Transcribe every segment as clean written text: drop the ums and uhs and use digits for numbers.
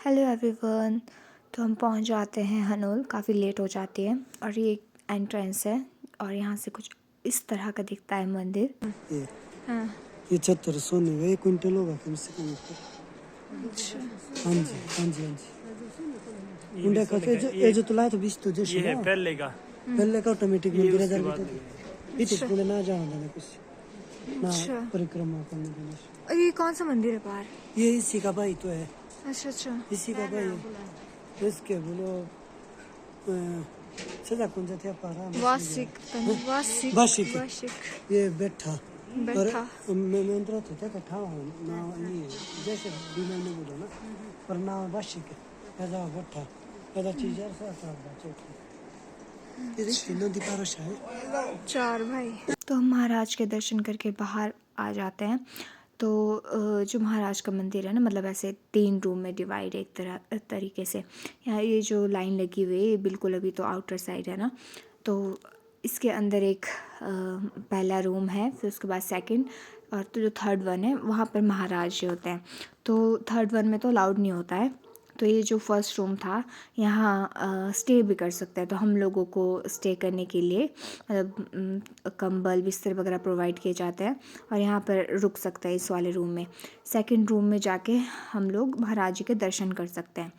Hello everyone. तो हम पहुंच जाते हैं हनोल, काफ़ी लेट हो जाती है और ये एक एंट्रेंस है और यहाँ से कुछ इस तरह का दिखता है मंदिर। ये हाँ ये 76 सोने का 1 क्विंटल होगा कम से कम ऊपर। अच्छा हाँ जी हाँ जी हाँ जी। उनका का ये जो तुला तो 20 तो जैसे ये है पहले का ऑटोमेटिक मंदिर है इधर अच्छा पुणे ना जाना ना कुछ ना अच्छा। परिक्रमा करने के लिए। और ये कौन सा मंदिर है बाहर? ये इसी का भाई तो है, अच्छा अच्छा इसी का भाई है। इसके बोलो सजा कौन सा थे पारा वासिक वासिक वासिक। वासिक ये बैठा बैठा। और मैं मंत्र तो क्या कथा ना ये जैसे बिना ने बोलो ना पर ना वासिक ऐसा बैठा ऐसा चीज है ऐसा बच्चे ये देखिए नदी पारस है 4 भाई। तो हम महाराज के दर्शन करके बाहर आ जाते हैं। तो जो महाराज का मंदिर है ना, मतलब ऐसे 3 रूम में डिवाइड है एक तरीके से। यहाँ ये जो लाइन लगी हुई है ये बिल्कुल अभी तो आउटर साइड है ना, तो इसके अंदर एक पहला रूम है, फिर उसके बाद सेकंड, और तो जो थर्ड वन है वहाँ पर महाराज जी होते हैं। तो थर्ड वन में तो अलाउड नहीं होता है। तो ये जो फर्स्ट रूम था यहाँ स्टे भी कर सकते हैं, तो हम लोगों को स्टे करने के लिए मतलब कंबल बिस्तर वगैरह प्रोवाइड किए जाते हैं और यहाँ पर रुक सकते हैं इस वाले रूम में। सेकंड रूम में जाके हम लोग महाराज जी के दर्शन कर सकते हैं।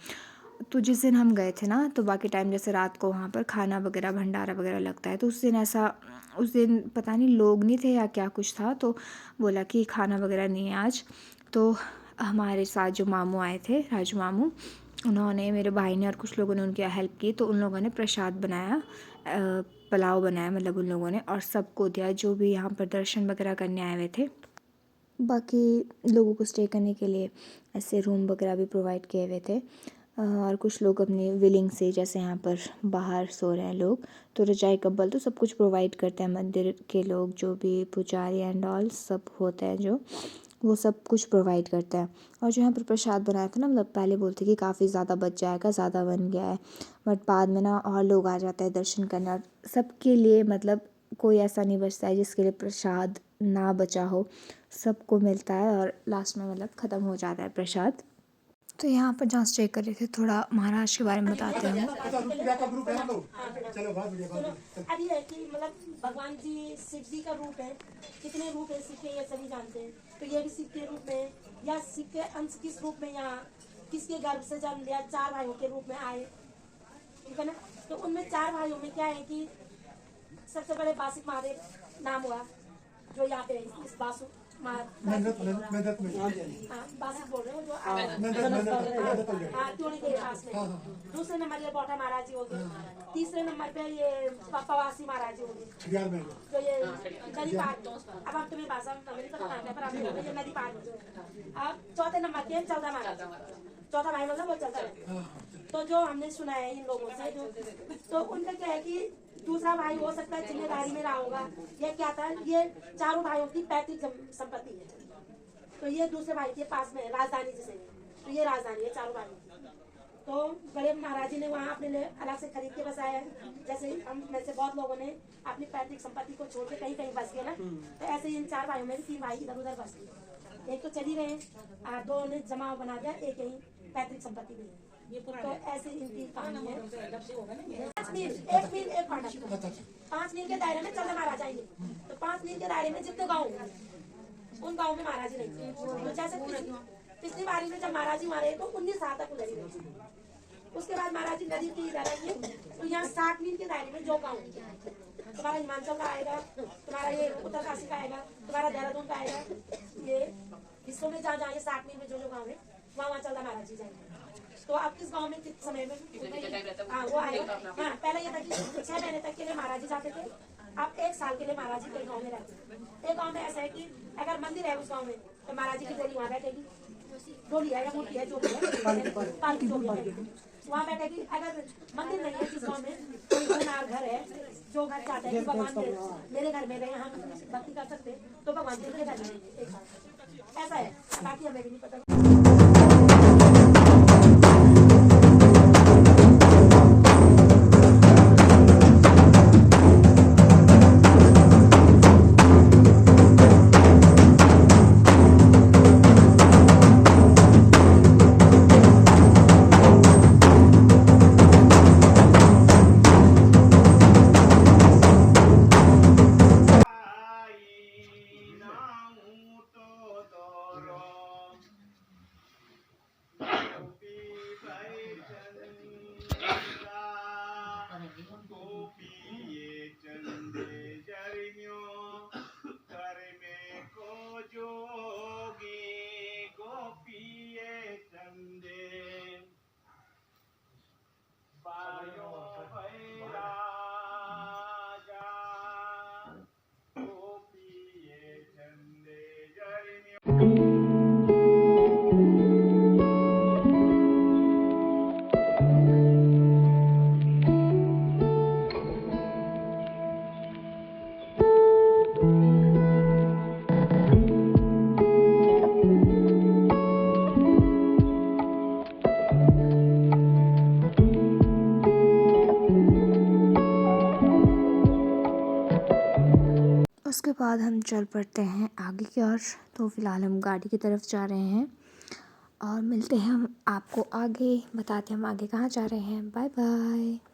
तो जिस दिन हम गए थे ना, तो बाकी टाइम जैसे रात को वहाँ पर खाना वगैरह भंडारा वगैरह लगता है, तो उस दिन पता नहीं लोग नहीं थे या क्या कुछ था, तो बोला कि खाना वगैरह नहीं है आज। तो हमारे साथ जो मामू आए थे, राजू मामू, उन्होंने, मेरे भाई ने और कुछ लोगों ने उनकी हेल्प की, तो उन लोगों ने प्रसाद बनाया, पुलाव बनाया मतलब उन लोगों ने, और सबको दिया जो भी यहाँ पर दर्शन वगैरह करने आए हुए थे। बाकी लोगों को स्टे करने के लिए ऐसे रूम वगैरह भी प्रोवाइड किए हुए थे और कुछ लोग अपने विलिंग से, जैसे यहाँ पर बाहर सो रहे हैं लोग, तो रजाई कंबल तो सब कुछ प्रोवाइड करते हैं मंदिर के लोग, जो भी पुजारी एंड ऑल सब होते हैं जो, वो सब कुछ प्रोवाइड करता है। और जो यहाँ पर प्रसाद बनाया था ना, मतलब पहले बोलते कि काफ़ी ज़्यादा बच जाएगा, ज़्यादा बन गया है, बट बाद में ना और लोग आ जाते हैं दर्शन करने, और सबके लिए मतलब कोई ऐसा नहीं बचता है जिसके लिए प्रसाद ना बचा हो, सबको मिलता है और लास्ट में मतलब ख़त्म हो जाता है प्रसाद। तो यहाँ पर जहाँ स्टे कर रहे थे, थोड़ा महाराज के बारे में बताते हैं। अभी है कि मतलब भगवान जी शिव जी का रूप है, कितने रूप है शिव के ये सभी जानते हैं। तो ये भी शिव के रूप में या शिव के अंश किस रूप में या किसके गर्भ से जन्म लिया, 4 भाइयों के रूप में आए, ठीक है ना। तो उनमें 4 भाइयों में क्या है कि सबसे बड़े बासिक महादेव नाम हुआ, जो यहाँ पे इस बासु बासिक बोल रहे हो, जो टोली के पास में। दूसरे नंबर ये बोटा महाराज जी हो गए। तीसरे नंबर पे ये पवासी महाराज जी हो गए, तो ये नदी पार। अब हम तुम्हें भाषा नहीं पता है, पर ये नदी पार। अब चौथे नंबर पे 14 महाराज, चौथा भाई मतलब वो चलता है। तो जो हमने सुना है इन लोगों से, तो उनका क्या है कि दूसरा भाई हो सकता है जिम्मेदारी में रहा होगा। ये क्या था, ये चारों भाइयों की पैतृक संपत्ति है, तो ये दूसरे भाई के पास में है, राजधानी जिसे, तो ये राजधानी है चारों भाई। तो बड़े महाराज जी ने वहाँ अपने लिए अलग से खरीद के बसाया है। जैसे हम में से बहुत लोगों ने अपनी पैतृक संपत्ति को छोड़ के कहीं कहीं बस गए ना, तो ऐसे ही इन 4 भाइयों में भी 3 भाई इधर उधर बस गए। एक तो चली गए, 2 ने जमाव बना दिया, एक यही पैतृक संपत्ति भी है। तो ऐसे इनकी कहानी है। 5 मील, 1 मील 1 पांडा, 5 मील के दायरे में 14 महाराज आएंगे। तो 5 मील के दायरे में जितने गाँव होंगे, उन गाँव में महाराज नहीं। तो जैसे पिछली बारी में जब महाराज जी मारे तो 19 साल तक उधर ही रहे। उसके बाद महाराज जी नदी की इधर आएंगे, तो यहाँ 60 मील के दायरे में जो गाँव होंगे, तुम्हारा हिमाचल का आएगा, तुम्हारा ये उत्तरकाशी का आएगा, तुम्हारा देहरादून का आएगा, ये विश्व में जहाँ जहाँ ये 60 मील में जो गाँव है वहाँ वहाँ चलता महाराज जी जाएंगे। तो आप किस गांव में किस समय में वो आएगा। हाँ, पहले ये था कि 6 महीने तक के लिए महाराज जी जाते थे, आप 1 साल के लिए महाराज जी के गाँव में रहते। एक गाँव में ऐसा है कि अगर मंदिर है उस गाँव में, तो महाराज जी की डोली वहाँ बैठेगी, डोली है या मूर्ति है जो भी है, पालकी डोली वहाँ बैठेगी। अगर मंदिर नहीं है, किस गाँव में कोई घर है, जो घर चाहते हैं कि भगवान मेरे घर में रहे, हम भक्ति कर सकते, तो भगवान जी मेरे घर में एक साथ ऐसा है। बाकी हमें भी नहीं पता। बाद हम चल पड़ते हैं आगे की ओर। तो फ़िलहाल हम गाड़ी की तरफ जा रहे हैं और मिलते हैं हम आपको आगे, बताते हैं हम आगे कहाँ जा रहे हैं। Bye bye.